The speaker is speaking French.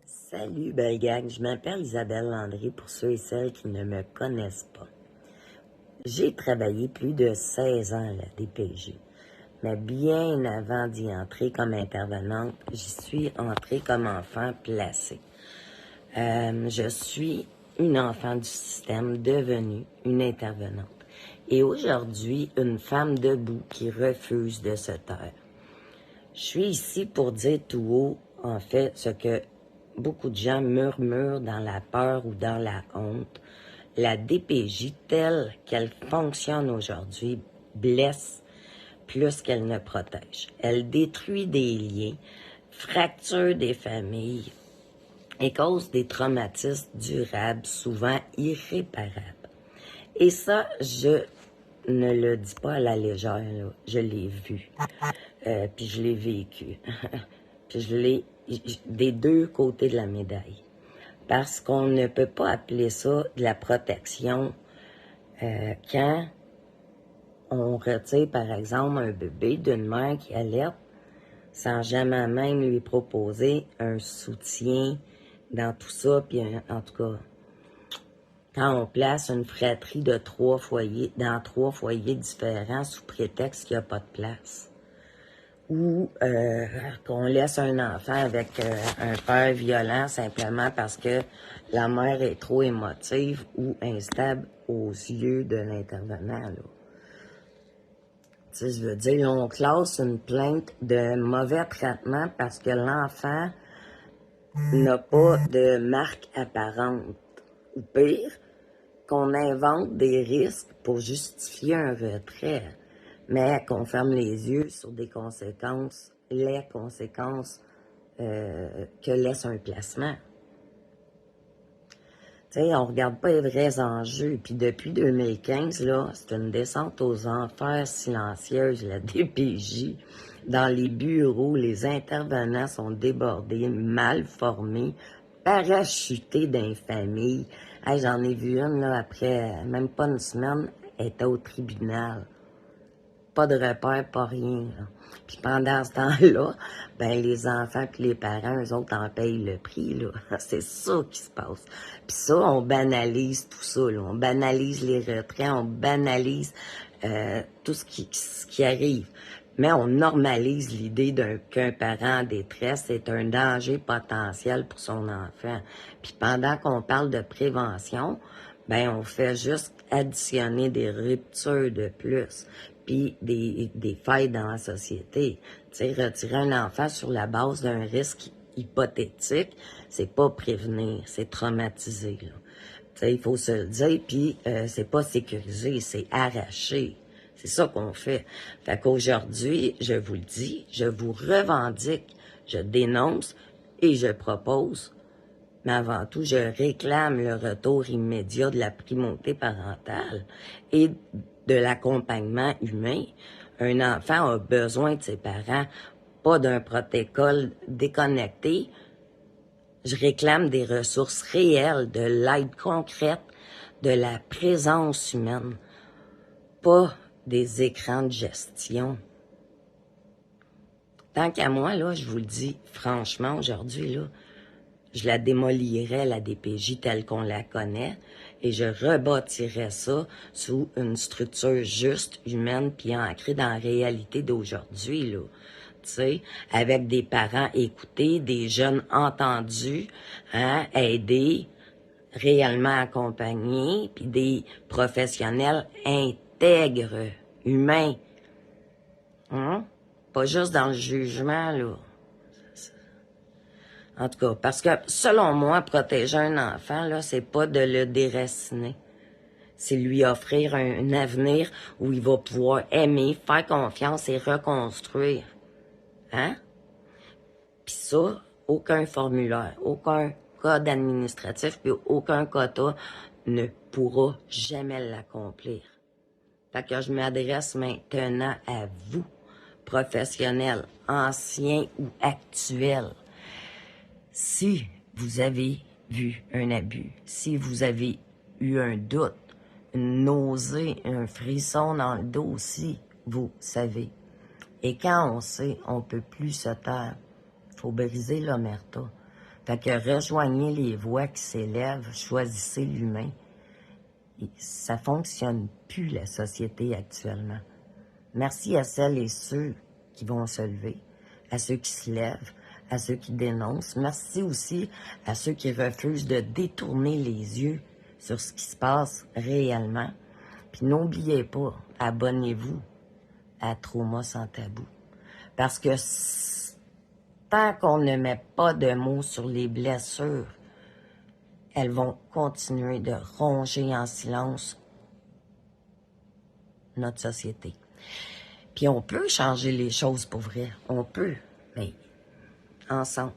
Salut, belle gang. Je m'appelle Isabelle Landry pour ceux et celles qui ne me connaissent pas. J'ai travaillé plus de 16 ans à la DPJ, mais bien avant d'y entrer comme intervenante, j'y suis entrée comme enfant placé. Je suis une enfant du système devenue une intervenante. Et aujourd'hui, une femme debout qui refuse de se taire. Je suis ici pour dire tout haut, en fait, ce que beaucoup de gens murmurent dans la peur ou dans la honte. La DPJ, telle qu'elle fonctionne aujourd'hui, blesse plus qu'elle ne protège. Elle détruit des liens, fracture des familles et cause des traumatismes durables, souvent irréparables. Et ça, je ne le dis pas à la légère, là. Je l'ai vu. Puis je l'ai vécu. Puis je l'ai des deux côtés de la médaille. Parce qu'on ne peut pas appeler ça de la protection quand on retire, par exemple, un bébé d'une mère qui allaite sans jamais même lui proposer un soutien dans tout ça. Puis en tout cas, quand on place une fratrie de 3 foyers, dans 3 foyers différents sous prétexte qu'il n'y a pas de place. Ou qu'on laisse un enfant avec un père violent simplement parce que la mère est trop émotive ou instable aux yeux de l'intervenant. Tu sais, je veux dire, on classe une plainte de mauvais traitement parce que l'enfant n'a pas de marque apparente. Ou pire, qu'on invente des risques pour justifier un retrait, mais qu'on ferme les yeux sur des conséquences, les conséquences que laisse un placement. Tu sais, on regarde pas les vrais enjeux. Puis depuis 2015, là, c'est une descente aux enfers silencieuse, la DPJ. Dans les bureaux, les intervenants sont débordés, mal formés, parachutés d'infamie. Hey, j'en ai vu une, là, après même pas une semaine, elle était au tribunal. Pas de repère, pas rien. Là. Puis pendant ce temps-là, ben les enfants puis les parents, eux autres en payent le prix. Là. C'est ça qui se passe. Puis ça, on banalise tout ça. Là. On banalise les retraits, on banalise tout ce qui arrive. Mais on normalise l'idée qu'un parent en détresse est un danger potentiel pour son enfant. Puis pendant qu'on parle de prévention, ben on fait juste additionner des ruptures de plus, puis des failles dans la société. Tu sais, retirer un enfant sur la base d'un risque hypothétique, c'est pas prévenir, c'est traumatiser. Là. Tu sais, il faut se le dire, puis c'est pas sécurisé, c'est arraché. C'est ça qu'on fait. Fait qu'aujourd'hui, je vous le dis, je vous revendique, je dénonce et je propose, mais avant tout, je réclame le retour immédiat de la primauté parentale et de l'accompagnement humain. Un enfant a besoin de ses parents, pas d'un protocole déconnecté. Je réclame des ressources réelles, de l'aide concrète, de la présence humaine, pas des écrans de gestion. Tant qu'à moi, là, je vous le dis franchement aujourd'hui, là, je la démolirais, la DPJ telle qu'on la connaît, et je rebâtirais ça sous une structure juste, humaine, puis ancrée dans la réalité d'aujourd'hui, là. Tu sais, avec des parents écoutés, des jeunes entendus, hein, aidés, réellement accompagnés, puis des professionnels intègres, humains. Hein? Pas juste dans le jugement, là. En tout cas, parce que, selon moi, protéger un enfant, là, c'est pas de le déraciner. C'est lui offrir un avenir où il va pouvoir aimer, faire confiance et reconstruire. Hein? Puis ça, aucun formulaire, aucun code administratif, puis aucun quota ne pourra jamais l'accomplir. Fait que je m'adresse maintenant à vous, professionnels, anciens ou actuels. Si vous avez vu un abus, si vous avez eu un doute, une nausée, un frisson dans le dos aussi, vous savez. Et quand on sait, on peut plus se taire. Faut briser l'omerta. Fait que rejoignez les voix qui s'élèvent, choisissez l'humain. Et ça fonctionne plus, la société actuellement. Merci à celles et ceux qui vont se lever, à ceux qui se lèvent, à ceux qui dénoncent. Merci aussi à ceux qui refusent de détourner les yeux sur ce qui se passe réellement. Puis n'oubliez pas, abonnez-vous à Trauma sans tabou. Parce que tant qu'on ne met pas de mots sur les blessures, elles vont continuer de ronger en silence notre société. Puis on peut changer les choses pour vrai. On peut, mais ensemble.